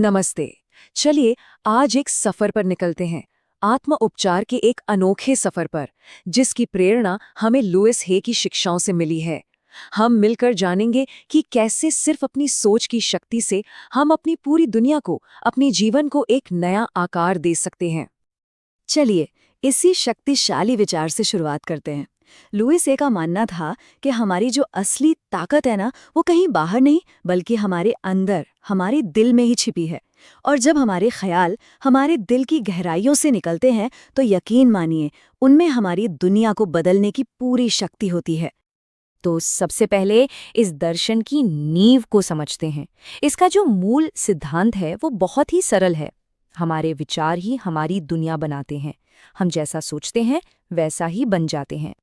नमस्ते। चलिए आज एक सफर पर निकलते हैं, आत्म उपचार के एक अनोखे सफर पर, जिसकी प्रेरणा हमें लुइस हे की शिक्षाओं से मिली है। हम मिलकर जानेंगे कि कैसे सिर्फ अपनी सोच की शक्ति से हम अपनी पूरी दुनिया को, अपने जीवन को एक नया आकार दे सकते हैं। चलिए इसी शक्तिशाली विचार से शुरुआत करते हैं। लुइस ए का मानना था कि हमारी जो असली ताकत है ना, वो कहीं बाहर नहीं बल्कि हमारे अंदर, हमारे दिल में ही छिपी है। और जब हमारे ख्याल हमारे दिल की गहराइयों से निकलते हैं तो यकीन मानिए उनमें हमारी दुनिया को बदलने की पूरी शक्ति होती है। तो सबसे पहले इस दर्शन की नींव को समझते हैं। इसका जो मूल सिद्धांत है वो बहुत ही सरल है। हमारे विचार ही हमारी दुनिया बनाते हैं। हम जैसा सोचते हैं वैसा ही बन जाते हैं।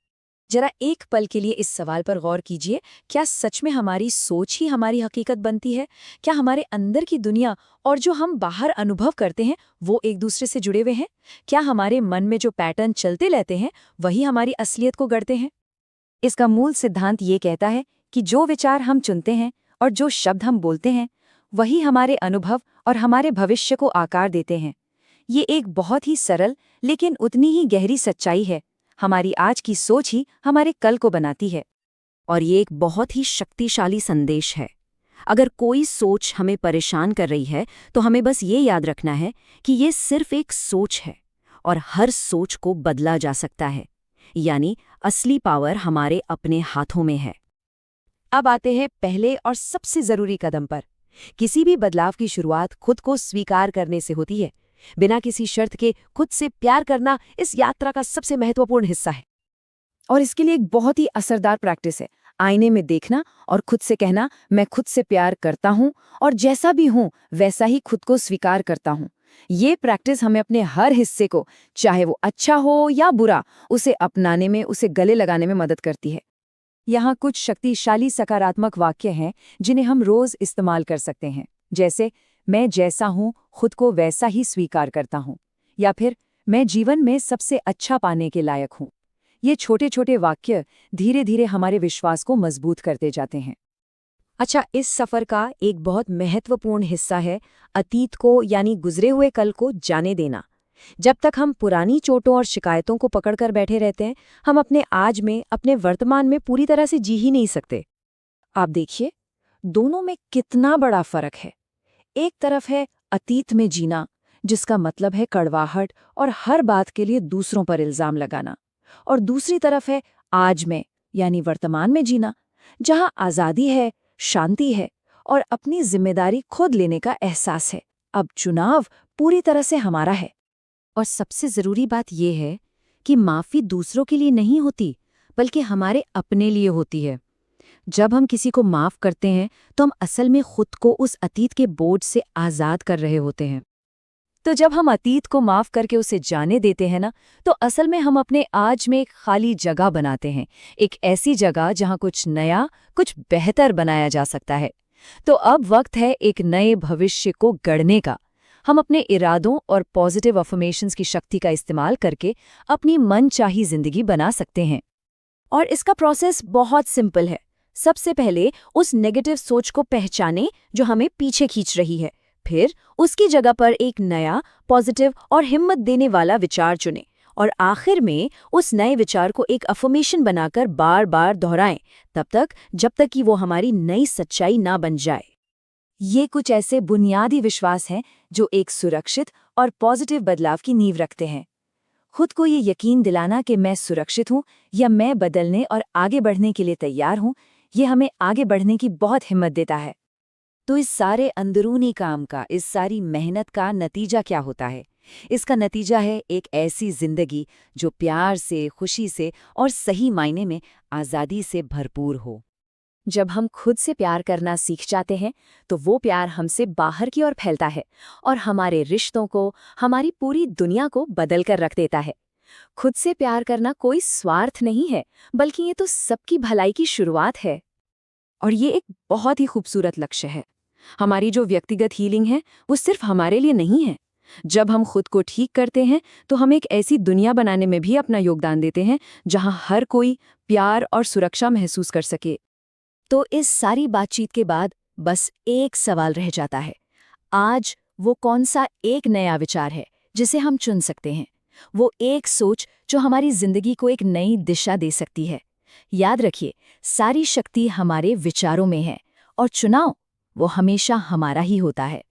जरा एक पल के लिए इस सवाल पर गौर कीजिए, क्या सच में हमारी सोच ही हमारी हकीकत बनती है? क्या हमारे अंदर की दुनिया और जो हम बाहर अनुभव करते हैं वो एक दूसरे से जुड़े हुए हैं? क्या हमारे मन में जो पैटर्न चलते रहते हैं वही हमारी असलियत को गढ़ते हैं? इसका मूल सिद्धांत ये कहता है कि जो विचार हम चुनते हैं और जो शब्द हम बोलते हैं वही हमारे अनुभव और हमारे भविष्य को आकार देते हैं। ये एक बहुत ही सरल लेकिन उतनी ही गहरी सच्चाई है। हमारी आज की सोच ही हमारे कल को बनाती है। और ये एक बहुत ही शक्तिशाली संदेश है। अगर कोई सोच हमें परेशान कर रही है तो हमें बस ये याद रखना है कि ये सिर्फ एक सोच है और हर सोच को बदला जा सकता है। यानी असली पावर हमारे अपने हाथों में है। अब आते हैं पहले और सबसे जरूरी कदम पर। किसी भी बदलाव की शुरुआत खुद को स्वीकार करने से होती है। बिना किसी शर्त के खुद से प्यार करना इस यात्रा का सबसे महत्वपूर्ण हिस्सा है। और इसके लिए एक बहुत ही असरदार प्रैक्टिस है, आईने में देखना और खुद से कहना, मैं खुद से प्यार करता हूँ और जैसा भी हूँ वैसा ही खुद को स्वीकार करता हूँ। ये प्रैक्टिस हमें अपने हर हिस्से को, चाहे वो अच्छा हो या बुरा, उसे अपनाने में, उसे गले लगाने में मदद करती है। यहाँ कुछ शक्तिशाली सकारात्मक वाक्य हैं जिन्हें हम रोज इस्तेमाल कर सकते हैं, जैसे मैं जैसा हूँ खुद को वैसा ही स्वीकार करता हूँ, या फिर मैं जीवन में सबसे अच्छा पाने के लायक हूँ। ये छोटे छोटे वाक्य धीरे धीरे हमारे विश्वास को मजबूत करते जाते हैं। अच्छा, इस सफर का एक बहुत महत्वपूर्ण हिस्सा है अतीत को यानी गुजरे हुए कल को जाने देना। जब तक हम पुरानी चोटों और शिकायतों को पकड़कर बैठे रहते हैं, हम अपने आज में, अपने वर्तमान में पूरी तरह से जी ही नहीं सकते। आप देखिए, दोनों में कितना बड़ा फर्क है। एक तरफ है अतीत में जीना, जिसका मतलब है कड़वाहट और हर बात के लिए दूसरों पर इल्जाम लगाना, और दूसरी तरफ है आज में यानी वर्तमान में जीना, जहां आज़ादी है, शांति है और अपनी जिम्मेदारी खुद लेने का एहसास है। अब चुनाव पूरी तरह से हमारा है। और सबसे ज़रूरी बात यह है कि माफ़ी दूसरों के लिए नहीं होती बल्कि हमारे अपने लिए होती है। जब हम किसी को माफ़ करते हैं तो हम असल में खुद को उस अतीत के बोझ से आज़ाद कर रहे होते हैं। तो जब हम अतीत को माफ करके उसे जाने देते हैं ना, तो असल में हम अपने आज में एक खाली जगह बनाते हैं, एक ऐसी जगह जहां कुछ नया, कुछ बेहतर बनाया जा सकता है। तो अब वक्त है एक नए भविष्य को गढ़ने का। हम अपने इरादों और पॉजिटिव अफर्मेशंस की शक्ति का इस्तेमाल करके अपनी मनचाही जिंदगी बना सकते हैं। और इसका प्रोसेस बहुत सिंपल है। सबसे पहले उस नेगेटिव सोच को पहचानें जो हमें पीछे खींच रही है। फिर उसकी जगह पर एक नया, पॉजिटिव और हिम्मत देने वाला विचार चुनें और आखिर में उस नए विचार को एक अफर्मेशन बनाकर बार बार दोहराएं, तब तक जब तक कि वो हमारी नई सच्चाई ना बन जाए। ये कुछ ऐसे बुनियादी विश्वास हैं जो एक सुरक्षित और पॉजिटिव बदलाव की नींव रखते हैं। खुद को ये यकीन दिलाना कि मैं सुरक्षित हूँ या मैं बदलने और आगे बढ़ने के लिए तैयार हूँ, ये हमें आगे बढ़ने की बहुत हिम्मत देता है। तो इस सारे अंदरूनी काम का, इस सारी मेहनत का नतीजा क्या होता है? इसका नतीजा है एक ऐसी जिंदगी जो प्यार से, खुशी से और सही मायने में आज़ादी से भरपूर हो। जब हम खुद से प्यार करना सीख जाते हैं तो वो प्यार हमसे बाहर की ओर फैलता है और हमारे रिश्तों को, हमारी पूरी दुनिया को बदल कर रख देता है। खुद से प्यार करना कोई स्वार्थ नहीं है, बल्कि ये तो सबकी भलाई की शुरुआत है। और ये एक बहुत ही खूबसूरत लक्ष्य है। हमारी जो व्यक्तिगत हीलिंग है वो सिर्फ हमारे लिए नहीं है। जब हम खुद को ठीक करते हैं तो हम एक ऐसी दुनिया बनाने में भी अपना योगदान देते हैं जहां हर कोई प्यार और सुरक्षा महसूस कर सके। तो इस सारी बातचीत के बाद बस एक सवाल रह जाता है। आज वो कौन सा एक नया विचार है जिसे हम चुन सकते हैं? वो एक सोच जो हमारी जिंदगी को एक नई दिशा दे सकती है। याद रखिए, सारी शक्ति हमारे विचारों में है और चुनाव वो हमेशा हमारा ही होता है।